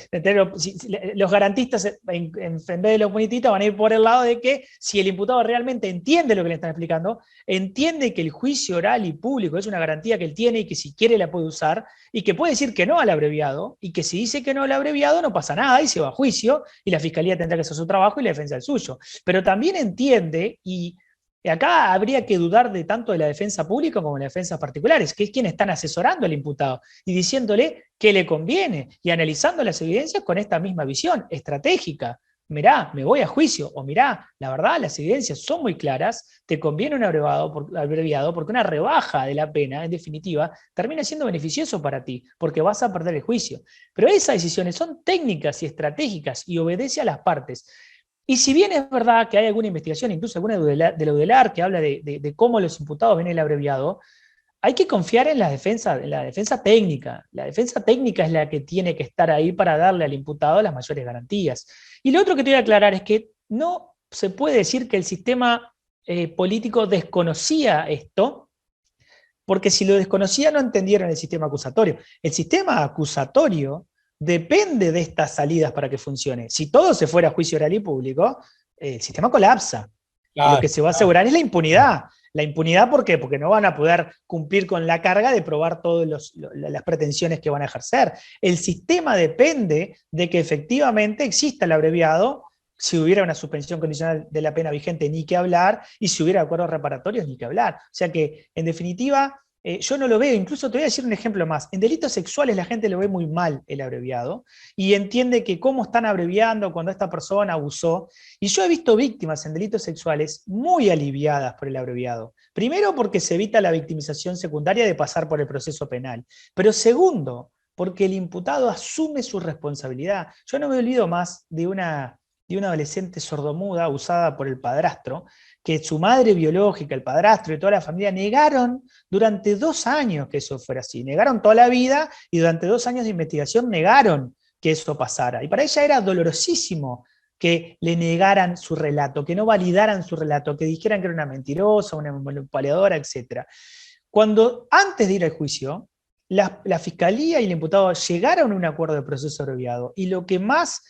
los garantistas en vez de los punitistas van a ir por el lado de que si el imputado realmente entiende lo que le están explicando, entiende que el juicio oral y público es una garantía que él tiene y que si quiere la puede usar, y que puede decir que no al abreviado, y que si dice que no al abreviado no pasa nada y se va a juicio, y la Fiscalía tendrá que hacer su trabajo y la defensa el suyo. Pero también entiende, y acá habría que dudar de tanto de la defensa pública como de las defensas particulares, que es quienes están asesorando al imputado y diciéndole qué le conviene y analizando las evidencias con esta misma visión estratégica. Mirá, me voy a juicio, o mirá, la verdad, las evidencias son muy claras, te conviene un abreviado porque una rebaja de la pena, en definitiva, termina siendo beneficioso para ti, porque vas a perder el juicio. Pero esas decisiones son técnicas y estratégicas y obedece a las partes. Y si bien es verdad que hay alguna investigación, incluso alguna de la UDELAR, que habla de cómo los imputados ven el abreviado, hay que confiar en la defensa técnica. La defensa técnica es la que tiene que estar ahí para darle al imputado las mayores garantías. Y lo otro que te voy a aclarar es que no se puede decir que el sistema político desconocía esto, porque si lo desconocía no entendieron el sistema acusatorio. El sistema acusatorio depende de estas salidas para que funcione. Si todo se fuera a juicio oral y público, el sistema colapsa. Y lo que se va a asegurar es la impunidad. La impunidad, ¿por qué? Porque no van a poder cumplir con la carga de probar todas las pretensiones que van a ejercer. El sistema depende de que efectivamente exista el abreviado. Si hubiera una suspensión condicional de la pena vigente, ni que hablar, y si hubiera acuerdos reparatorios, ni que hablar. O sea que, en definitiva, yo no lo veo. Incluso te voy a decir un ejemplo más. En delitos sexuales la gente lo ve muy mal el abreviado y entiende que cómo están abreviando cuando esta persona abusó. Y yo he visto víctimas en delitos sexuales muy aliviadas por el abreviado. Primero, porque se evita la victimización secundaria de pasar por el proceso penal. Pero segundo, porque el imputado asume su responsabilidad. Yo no me olvido más de una adolescente sordomuda usada por el padrastro, que su madre biológica, el padrastro y toda la familia negaron durante 2 años que eso fuera así. Negaron toda la vida y durante 2 años de investigación negaron que eso pasara. Y para ella era dolorosísimo que le negaran su relato, que no validaran su relato, que dijeran que era una mentirosa, una manipuladora, etc. Cuando antes de ir al juicio, la Fiscalía y el imputado llegaron a un acuerdo de proceso abreviado y lo que más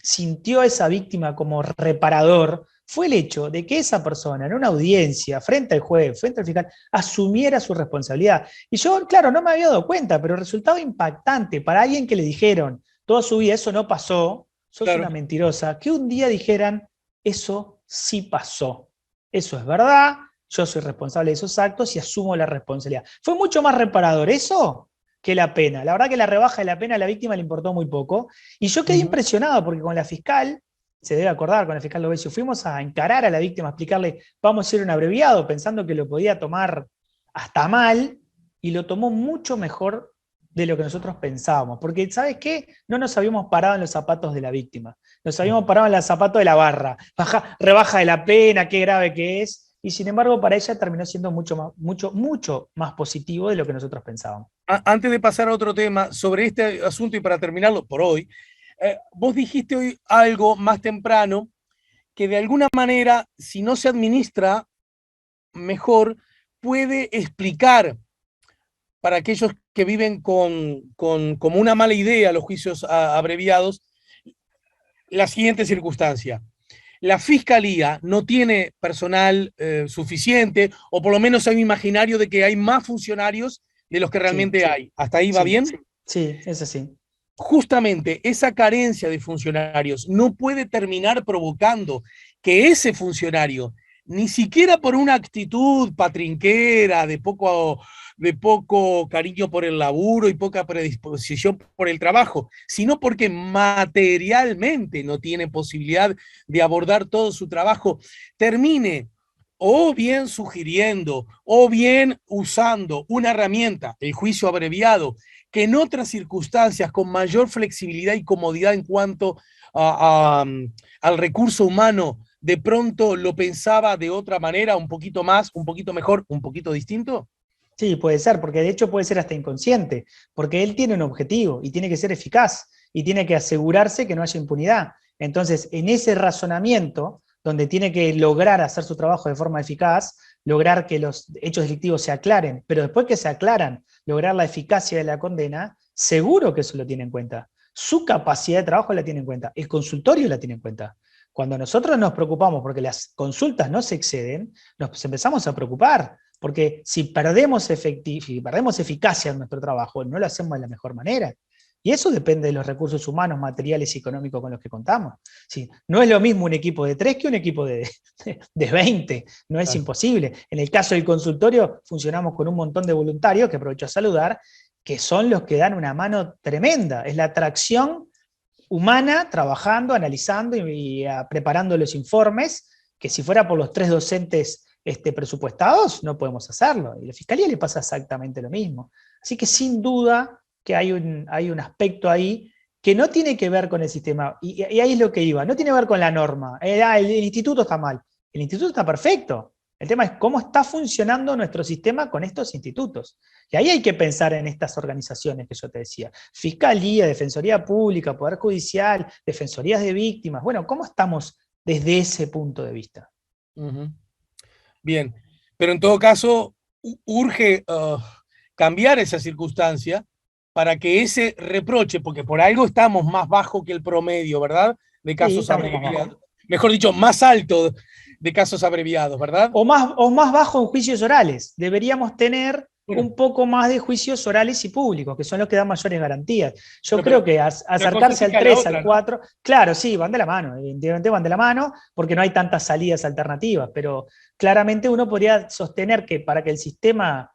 sintió esa víctima como reparador fue el hecho de que esa persona en una audiencia, frente al juez, frente al fiscal, asumiera su responsabilidad. Y yo, claro, no me había dado cuenta, pero resultaba impactante para alguien que le dijeron toda su vida, eso no pasó, sos una mentirosa, que un día dijeran, eso sí pasó, eso es verdad, yo soy responsable de esos actos y asumo la responsabilidad. Fue mucho más reparador eso que la pena. La verdad que la rebaja de la pena a la víctima le importó muy poco. Y yo quedé impresionado porque con la fiscal, se debe acordar, con el fiscal Lovesio, fuimos a encarar a la víctima, a explicarle, vamos a hacer un abreviado, pensando que lo podía tomar hasta mal, y lo tomó mucho mejor de lo que nosotros pensábamos. Porque, ¿sabes qué? No nos habíamos parado en los zapatos de la víctima. Nos habíamos parado en los zapatos de la barra. Rebaja de la pena, qué grave que es. Y sin embargo, para ella terminó siendo mucho más positivo de lo que nosotros pensábamos. Antes de pasar a otro tema, sobre este asunto y para terminarlo por hoy, vos dijiste hoy algo más temprano que de alguna manera, si no se administra mejor, puede explicar para aquellos que viven como una mala idea los juicios abreviados la siguiente circunstancia. la fiscalía no tiene personal suficiente, o por lo menos hay un imaginario de que hay más funcionarios de los que Sí, realmente hay. ¿Hasta ahí va sí, bien? sí, es así. Justamente esa carencia de funcionarios no puede terminar provocando que ese funcionario, ni siquiera por una actitud patrinquera, de poco cariño por el laburo y poca predisposición por el trabajo, sino porque materialmente no tiene posibilidad de abordar todo su trabajo, termine o bien sugiriendo o bien usando una herramienta, el juicio abreviado, que en otras circunstancias, con mayor flexibilidad y comodidad en cuanto al recurso humano, de pronto lo pensaba de otra manera, un poquito más, un poquito mejor, un poquito distinto? Sí, puede ser, porque de hecho puede ser hasta inconsciente, porque él tiene un objetivo y tiene que ser eficaz y tiene que asegurarse que no haya impunidad. Entonces, en ese razonamiento, donde tiene que lograr hacer su trabajo de forma eficaz, lograr que los hechos delictivos se aclaren, pero después que se aclaran, lograr la eficacia de la condena, seguro que eso lo tiene en cuenta. Su capacidad de trabajo la tiene en cuenta, el consultorio la tiene en cuenta. Cuando nosotros nos preocupamos porque las consultas no se exceden, nos empezamos a preocupar. Porque si perdemos eficacia en nuestro trabajo, no lo hacemos de la mejor manera. Y eso depende de los recursos humanos, materiales y económicos con los que contamos. Sí, no es lo mismo un equipo de 3 que un equipo de 20, no es Claro. imposible. En el caso del consultorio, funcionamos con un montón de voluntarios, que aprovecho a saludar, que son los que dan una mano tremenda. Es la atracción humana trabajando, analizando y preparando los informes, que si fuera por los 3 docentes presupuestados, no podemos hacerlo. Y a la Fiscalía le pasa exactamente lo mismo. Así que sin duda que hay un aspecto ahí que no tiene que ver con el sistema, y ahí es lo que iba, no tiene que ver con la norma. El instituto está mal, el instituto está perfecto. El tema es cómo está funcionando nuestro sistema con estos institutos. Y ahí hay que pensar en estas organizaciones que yo te decía. Fiscalía, Defensoría Pública, Poder Judicial, Defensorías de Víctimas. Bueno, ¿cómo estamos desde ese punto de vista? Uh-huh. Bien, pero en todo caso, urge cambiar esa circunstancia para que ese reproche, porque por algo estamos más bajo que el promedio, ¿verdad? De Sí, casos estamos más bajo. abreviados. Mejor dicho, más alto de casos abreviados, ¿verdad? O más bajo en juicios orales. Deberíamos tener Bueno, un poco más de juicios orales y públicos, que son los que dan mayores garantías. Yo bueno, creo pero que una cosa acercarse al implica a la 3, al otra, ¿no? 4, claro, sí, van de la mano, evidentemente van de la mano, porque no hay tantas salidas alternativas, pero claramente uno podría sostener que para que el sistema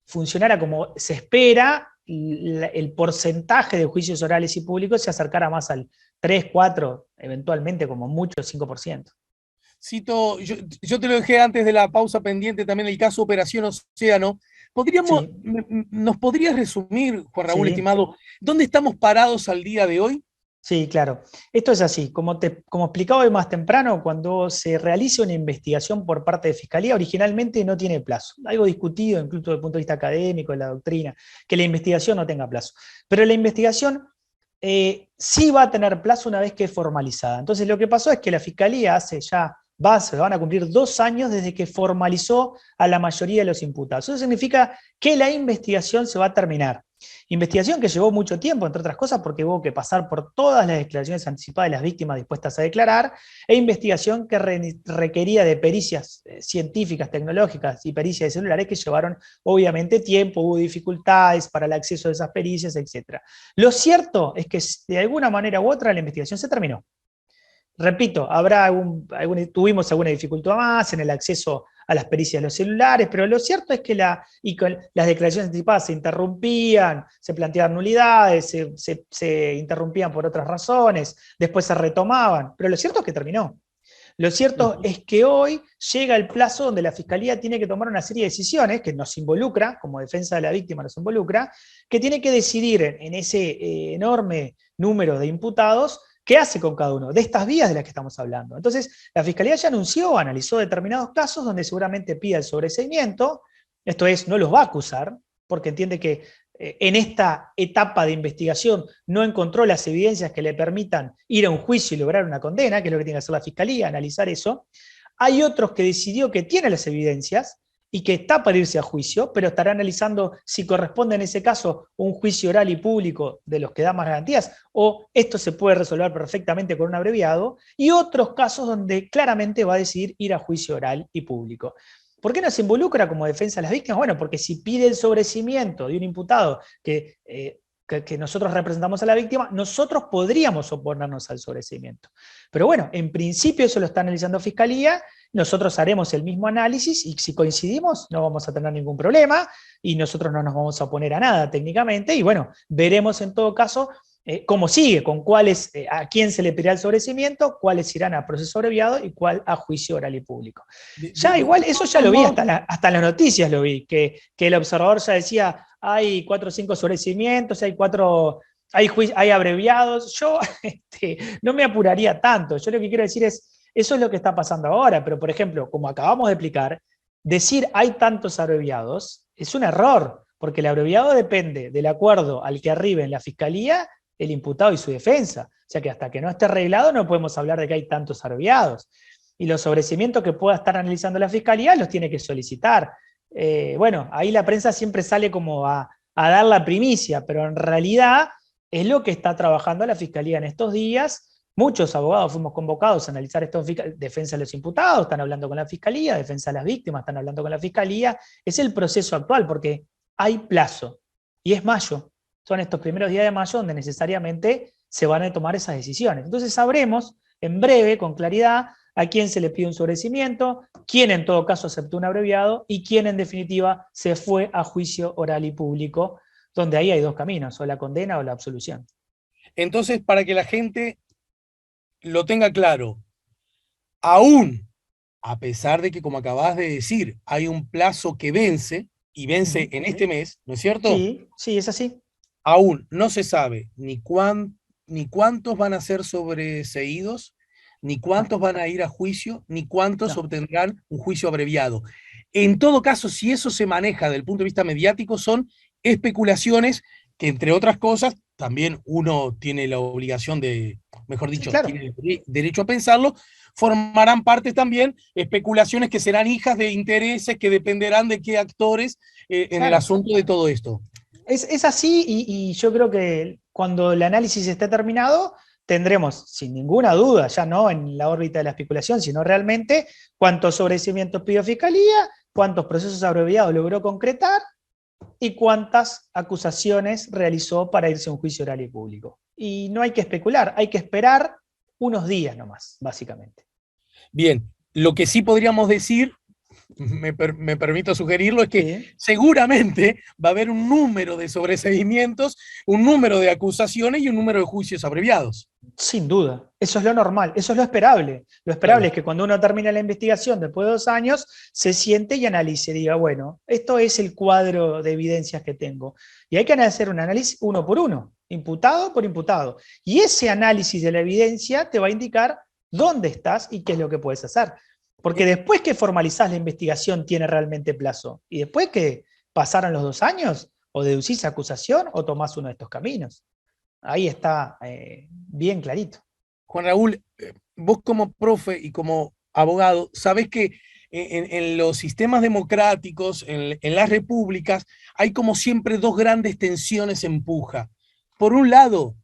funcionara como se espera, el porcentaje de juicios orales y públicos se acercara más al 3, 4, eventualmente como mucho 5%. Cito, yo te lo dejé antes de la pausa pendiente también el caso Operación Océano. Sí, ¿Nos podrías resumir, Juan Raúl, sí. estimado, dónde estamos parados al día de hoy? Sí, claro. Esto es así. Como explicaba hoy más temprano, cuando se realiza una investigación por parte de Fiscalía, originalmente no tiene plazo. Algo discutido, incluso desde el punto de vista académico, de la doctrina, que la investigación no tenga plazo. Pero la investigación sí va a tener plazo una vez que es formalizada. Entonces, lo que pasó es que la Fiscalía se van a cumplir 2 años desde que formalizó a la mayoría de los imputados. Eso significa que la investigación se va a terminar. Investigación que llevó mucho tiempo, entre otras cosas, porque hubo que pasar por todas las declaraciones anticipadas de las víctimas dispuestas a declarar, e investigación que requería de pericias científicas, tecnológicas y pericias de celulares que llevaron obviamente tiempo, hubo dificultades para el acceso a esas pericias, etc. Lo cierto es que de alguna manera u otra la investigación se terminó. Repito, tuvimos alguna dificultad más en el acceso a las pericias de los celulares, pero lo cierto es que con las declaraciones anticipadas se interrumpían, se planteaban nulidades, se interrumpían por otras razones, después se retomaban, pero lo cierto es que terminó. Lo cierto es que hoy llega el plazo donde la Fiscalía tiene que tomar una serie de decisiones que nos involucra, como defensa de la víctima nos involucra, que tiene que decidir en ese enorme número de imputados qué hace con cada uno de estas vías de las que estamos hablando. Entonces, la Fiscalía ya analizó determinados casos donde seguramente pida el sobreseimiento, esto es, no los va a acusar, porque entiende que en esta etapa de investigación no encontró las evidencias que le permitan ir a un juicio y lograr una condena, que es lo que tiene que hacer la Fiscalía, analizar eso. Hay otros que decidió que tiene las evidencias y que está para irse a juicio, pero estará analizando si corresponde en ese caso un juicio oral y público de los que da más garantías, o esto se puede resolver perfectamente con un abreviado, y otros casos donde claramente va a decidir ir a juicio oral y público. ¿Por qué nos involucra como defensa de las víctimas? Bueno, porque si pide el sobreseimiento de un imputado que nosotros representamos a la víctima, nosotros podríamos oponernos al sobreseimiento. Pero bueno, en principio eso lo está analizando Fiscalía, nosotros haremos el mismo análisis y si coincidimos no vamos a tener ningún problema y nosotros no nos vamos a oponer a nada técnicamente y bueno, veremos en todo caso cómo sigue, con cuáles, a quién se le pedirá el sobreseimiento, cuáles irán a proceso abreviado y cuál a juicio oral y público. Ya igual, eso ya lo vi, hasta las noticias lo vi, que el observador ya decía, hay 4 o 5 sobreseimientos, hay abreviados. Yo no me apuraría tanto. Yo lo que quiero decir es, eso es lo que está pasando ahora, pero por ejemplo, como acabamos de explicar, decir hay tantos abreviados es un error, porque el abreviado depende del acuerdo al que arribe en la Fiscalía el imputado y su defensa. O sea que hasta que no esté arreglado no podemos hablar de que hay tantos abreviados. Y los sobreseimientos que pueda estar analizando la Fiscalía los tiene que solicitar. Bueno, ahí la prensa siempre sale como a dar la primicia, pero en realidad es lo que está trabajando la Fiscalía en estos días. Muchos abogados fuimos convocados a analizar esto, defensa de los imputados, están hablando con la Fiscalía, defensa de las víctimas, están hablando con la Fiscalía. Es el proceso actual, porque hay plazo, y es mayo. Son estos primeros días de mayo donde necesariamente se van a tomar esas decisiones. Entonces sabremos en breve, con claridad, a quién se le pide un sobreseimiento, quién en todo caso aceptó un abreviado y quién en definitiva se fue a juicio oral y público, donde ahí hay 2 caminos, o la condena o la absolución. Entonces, para que la gente lo tenga claro, aún a pesar de que, como acabas de decir, hay un plazo que vence, y vence en este mes, ¿no es cierto? Sí, sí, es así. Aún no se sabe ni cuántos van a ser sobreseídos, ni cuántos van a ir a juicio, ni cuántos obtendrán un juicio abreviado. En todo caso, si eso se maneja desde el punto de vista mediático, son especulaciones que, entre otras cosas, también uno tiene la obligación de, mejor dicho, Sí, claro. tiene derecho a pensarlo, formarán parte también especulaciones que serán hijas de intereses que dependerán de qué actores en el asunto de todo esto. Es así y yo creo que cuando el análisis esté terminado tendremos, sin ninguna duda, ya no en la órbita de la especulación, sino realmente cuántos sobreseimientos pidió Fiscalía, cuántos procesos abreviados logró concretar y cuántas acusaciones realizó para irse a un juicio oral y público. Y no hay que especular, hay que esperar unos días nomás, básicamente. Bien, lo que sí podríamos decir, me permito sugerirlo, es que Sí. seguramente va a haber un número de sobreseimientos, un número de acusaciones y un número de juicios abreviados. Sin duda, eso es lo normal, eso es lo esperable. Lo esperable es que cuando uno termina la investigación después de 2 años, se siente y analice, diga, bueno, esto es el cuadro de evidencias que tengo. Y hay que hacer un análisis uno por uno, imputado por imputado. Y ese análisis de la evidencia te va a indicar dónde estás y qué es lo que puedes hacer. Porque después que formalizás la investigación tiene realmente plazo. Y después que pasaron los 2 años, o deducís acusación o tomás uno de estos caminos. Ahí está bien clarito. Juan Raúl, vos como profe y como abogado, sabés que en los sistemas democráticos, en las repúblicas, hay como siempre 2 grandes tensiones en puja. Por un lado,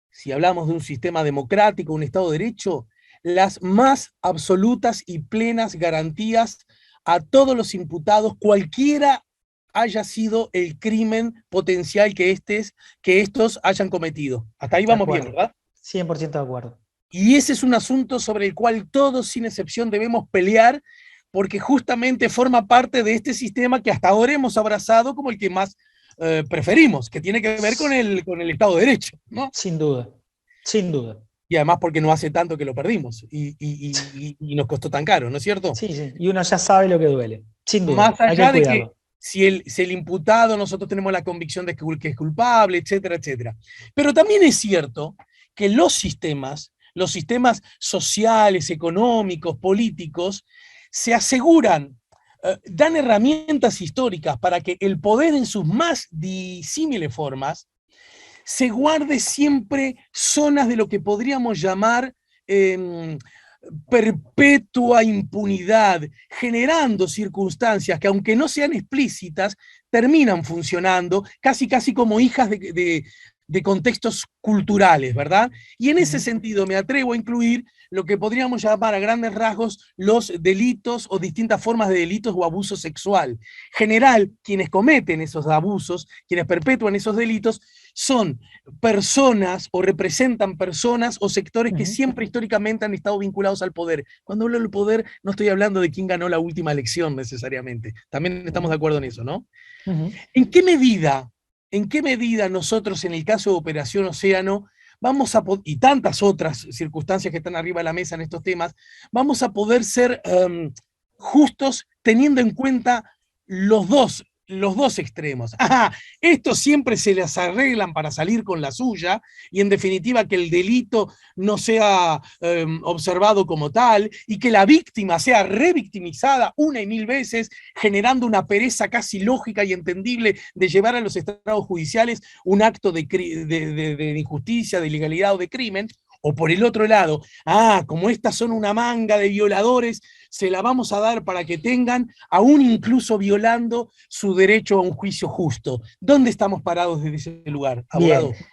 si hablamos de un sistema democrático, un Estado de Derecho, las más absolutas y plenas garantías a todos los imputados, cualquiera haya sido el crimen potencial que estos hayan cometido. Hasta ahí vamos bien, ¿verdad? 100% de acuerdo. Y ese es un asunto sobre el cual todos, sin excepción, debemos pelear, porque justamente forma parte de este sistema que hasta ahora hemos abrazado como el que más preferimos, que tiene que ver con el Estado de Derecho, ¿no? Sin duda, sin duda. Y además porque no hace tanto que lo perdimos y nos costó tan caro, ¿no es cierto? Sí, sí, y uno ya sabe lo que duele, sin duda. Más allá hay que de cuidarlo. que si el imputado, nosotros tenemos la convicción de que es culpable, etcétera, etcétera. Pero también es cierto que los sistemas sociales, económicos, políticos, se aseguran, dan herramientas históricas para que el poder en sus más disímiles formas se guarde siempre zonas de lo que podríamos llamar perpetua impunidad, generando circunstancias que, aunque no sean explícitas, terminan funcionando casi como hijas de contextos culturales, ¿verdad? Y en ese sentido me atrevo a incluir lo que podríamos llamar a grandes rasgos los delitos o distintas formas de delitos o abuso sexual. General, quienes cometen esos abusos, quienes perpetúan esos delitos, son personas o representan personas o sectores que siempre históricamente han estado vinculados al poder. Cuando hablo del poder, no estoy hablando de quién ganó la última elección necesariamente. También estamos de acuerdo en eso, ¿no? ¿En qué medida nosotros, en el caso de Operación Océano, vamos a y tantas otras circunstancias que están arriba de la mesa en estos temas, vamos a poder ser justos teniendo en cuenta los dos extremos? Estos siempre se les arreglan para salir con la suya y en definitiva que el delito no sea observado como tal y que la víctima sea revictimizada una y mil veces, generando una pereza casi lógica y entendible de llevar a los estrados judiciales un acto de injusticia, de ilegalidad o de crimen. O por el otro lado, como estas son una manga de violadores, se la vamos a dar para que tengan, aún incluso violando su derecho a un juicio justo. ¿Dónde estamos parados desde ese lugar, abogado? Bien.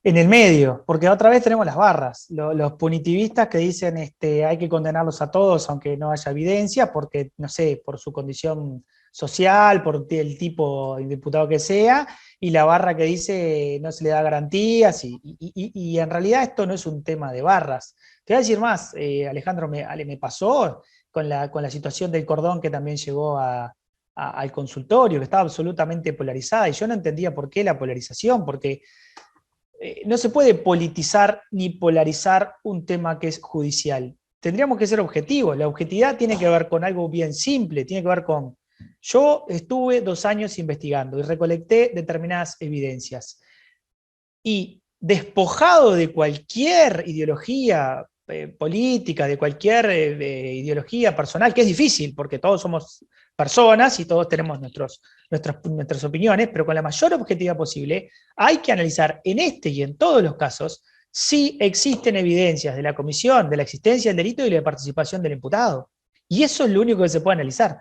En el medio, porque otra vez tenemos las barras, los punitivistas que dicen hay que condenarlos a todos aunque no haya evidencia, porque, no sé, por su condición social, por el tipo de diputado que sea, y la barra que dice no se le da garantías, y en realidad esto no es un tema de barras. Te voy a decir más, Alejandro, me pasó con la situación del cordón que también llegó al consultorio, que estaba absolutamente polarizada, y yo no entendía por qué la polarización, porque no se puede politizar ni polarizar un tema que es judicial. Tendríamos que ser objetivos. La objetividad tiene que ver con algo bien simple, tiene que ver con, yo estuve 2 años investigando y recolecté determinadas evidencias. Y despojado de cualquier ideología política, de cualquier ideología personal, que es difícil, porque todos somos personas y todos tenemos nuestras opiniones, pero con la mayor objetividad posible, hay que analizar en este y en todos los casos si existen evidencias de la comisión, de la existencia del delito y de la participación del imputado. Y eso es lo único que se puede analizar.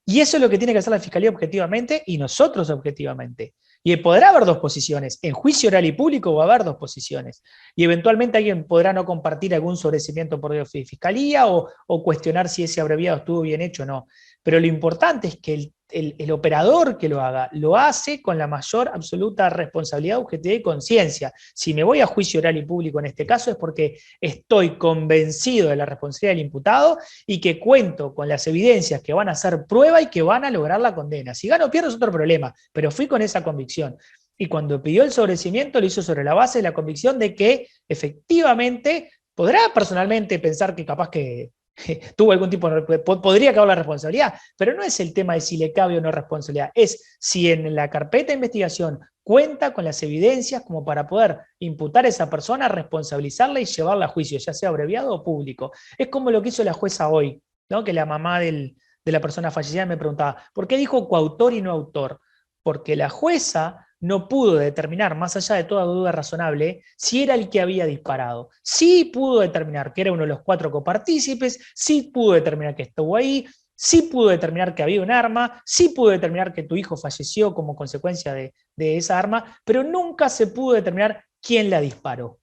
Y eso es lo que tiene que hacer la Fiscalía objetivamente y nosotros objetivamente. Y podrá haber 2 posiciones. En juicio oral y público va a haber 2 posiciones. Y eventualmente alguien podrá no compartir algún sobreseimiento por de Fiscalía o cuestionar si ese abreviado estuvo bien hecho o no. Pero lo importante es que el operador que lo haga, lo hace con la mayor absoluta responsabilidad, objetividad y conciencia. Si me voy a juicio oral y público en este caso es porque estoy convencido de la responsabilidad del imputado y que cuento con las evidencias que van a ser prueba y que van a lograr la condena. Si gano o pierdo es otro problema, pero fui con esa convicción. Y cuando pidió el sobreseimiento lo hizo sobre la base de la convicción de que efectivamente podrá personalmente pensar que capaz que tuvo algún tipo de, podría caber la responsabilidad, pero no es el tema de si le cabe o no responsabilidad, es si en la carpeta de investigación cuenta con las evidencias como para poder imputar a esa persona, responsabilizarla y llevarla a juicio, ya sea abreviado o público. Es como lo que hizo la jueza hoy, ¿no? Que la mamá de la persona fallecida me preguntaba, ¿por qué dijo coautor y no autor? Porque la jueza no pudo determinar, más allá de toda duda razonable, si era el que había disparado. Sí pudo determinar que era uno de los 4 copartícipes, sí pudo determinar que estuvo ahí, sí pudo determinar que había un arma, sí pudo determinar que tu hijo falleció como consecuencia de esa arma, pero nunca se pudo determinar quién la disparó.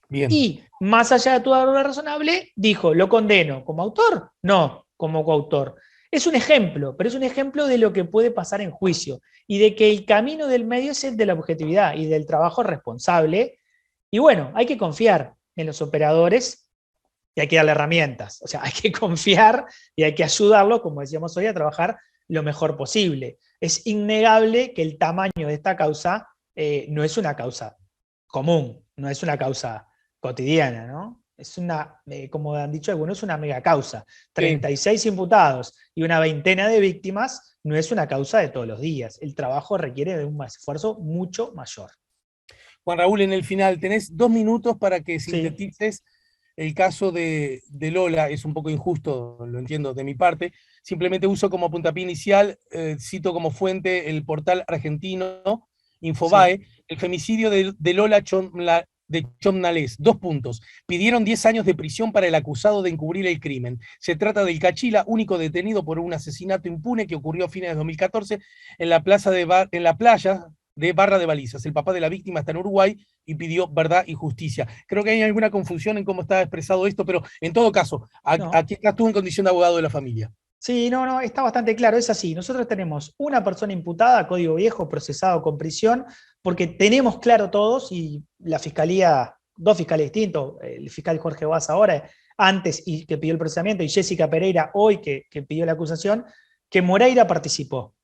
Bien. Y más allá de toda duda razonable, dijo, ¿lo condeno como autor? No, como coautor. Es un ejemplo, pero es un ejemplo de lo que puede pasar en juicio y de que el camino del medio es el de la objetividad y del trabajo responsable. Y bueno, hay que confiar en los operadores y hay que darle herramientas. O sea, hay que confiar y hay que ayudarlo, como decíamos hoy, a trabajar lo mejor posible. Es innegable que el tamaño de esta causa no es una causa común, no es una causa cotidiana, ¿no? Es una, como han dicho algunos, una mega causa. 36 imputados y una veintena de víctimas no es una causa de todos los días. El trabajo requiere de un esfuerzo mucho mayor. Juan Raúl, en el final, tenés 2 minutos para que sintetices el caso de Lola. Es un poco injusto, lo entiendo de mi parte. Simplemente uso como puntapié inicial, cito como fuente el portal argentino Infobae, el femicidio de Lola de Chomnales. 2 puntos. Pidieron 10 años de prisión para el acusado de encubrir el crimen. Se trata del Cachila, único detenido por un asesinato impune que ocurrió a fines de 2014 en la playa de Barra de Balizas. El papá de la víctima está en Uruguay y pidió verdad y justicia. Creo que hay alguna confusión en cómo está expresado esto, pero en todo caso, aquí estás tú en condición de abogado de la familia. Sí, no, está bastante claro, es así. Nosotros tenemos una persona imputada, código viejo, procesado con prisión, porque tenemos claro todos, y la fiscalía, dos fiscales distintos, el fiscal Jorge Vaz ahora, antes y que pidió el procesamiento, y Jessica Pereira hoy que pidió la acusación, que Moreira participó.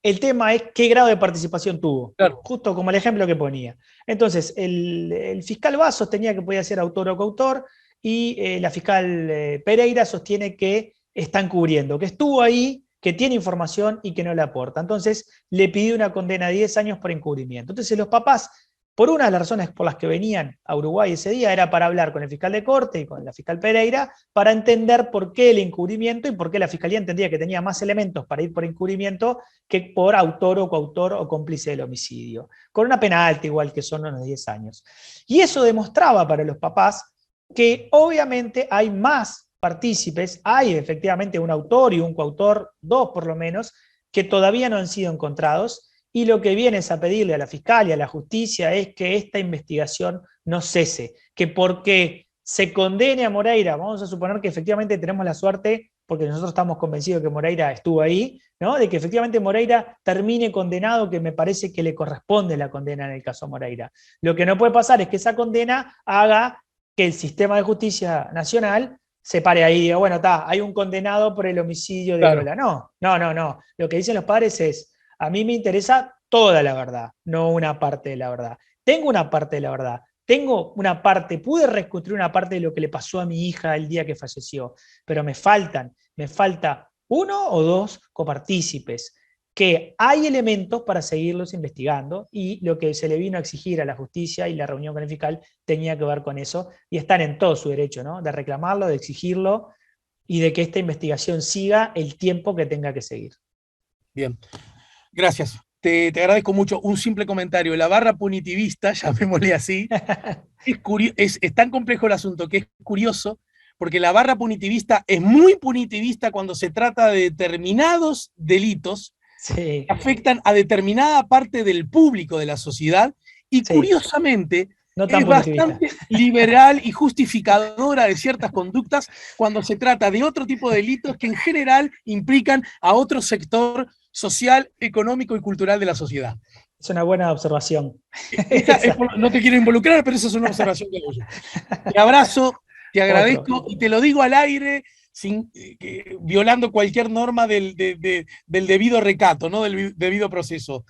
El tema es qué grado de participación tuvo, claro, justo como el ejemplo que ponía. Entonces, el fiscal Vaz sostenía que podía ser autor o coautor, y la fiscal Pereira sostiene que están cubriendo, que estuvo ahí, que tiene información y que no la aporta. Entonces le pidió una condena de 10 años por encubrimiento. Entonces los papás, por una de las razones por las que venían a Uruguay ese día, era para hablar con el fiscal de corte y con la fiscal Pereira, para entender por qué el encubrimiento y por qué la fiscalía entendía que tenía más elementos para ir por encubrimiento que por autor o coautor o cómplice del homicidio, con una pena alta igual que son unos 10 años. Y eso demostraba para los papás que obviamente hay más partícipes, hay efectivamente un autor y un coautor, dos por lo menos, que todavía no han sido encontrados, y lo que viene es a pedirle a la fiscal y a la justicia es que esta investigación no cese, que porque se condene a Moreira, vamos a suponer que efectivamente tenemos la suerte, porque nosotros estamos convencidos que Moreira estuvo ahí, ¿no? De que efectivamente Moreira termine condenado, que me parece que le corresponde la condena en el caso Moreira. Lo que no puede pasar es que esa condena haga que el sistema de justicia nacional se pare ahí y diga, bueno, hay un condenado por el homicidio de claro. Lola. No. Lo que dicen los padres es, a mí me interesa toda la verdad, no una parte de la verdad. Tengo una parte de la verdad, tengo una parte, pude reconstruir una parte de lo que le pasó a mi hija el día que falleció, pero me falta uno o dos copartícipes, que hay elementos para seguirlos investigando, y lo que se le vino a exigir a la justicia y la reunión con el fiscal tenía que ver con eso, y están en todo su derecho, ¿no? De reclamarlo, de exigirlo y de que esta investigación siga el tiempo que tenga que seguir. Bien, gracias. Te agradezco mucho. Un simple comentario. La barra punitivista, llamémosle así, es tan complejo el asunto que es curioso, porque la barra punitivista es muy punitivista cuando se trata de determinados delitos sí. que afectan a determinada parte del público de la sociedad, y sí. curiosamente no tan es bastante liberal y justificadora de ciertas conductas cuando se trata de otro tipo de delitos que en general implican a otro sector social, económico y cultural de la sociedad. Es una buena observación. No te quiero involucrar, pero esa es una observación que hago yo. Te abrazo, te agradezco y te lo digo al aire, violando cualquier norma del debido recato, ¿no? Del debido proceso.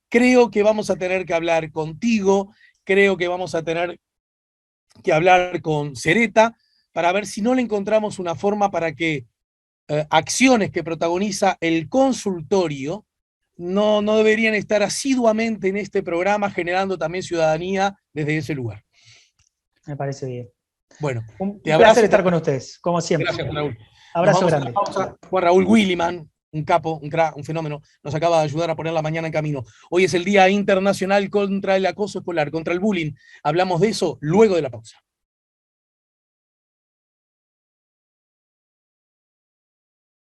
Creo que vamos a tener que hablar contigo, creo que vamos a tener que hablar con Cereta para ver si no le encontramos una forma para que acciones que protagoniza el consultorio no deberían estar asiduamente en este programa, generando también ciudadanía desde ese lugar. Me parece bien. Bueno, un placer estar con ustedes, como siempre. Gracias, Juan Raúl. Abrazo grande. Juan Raúl Williman, un capo, un crack, un fenómeno, nos acaba de ayudar a poner la mañana en camino. Hoy es el Día Internacional contra el Acoso Escolar, contra el bullying. Hablamos de eso luego de la pausa.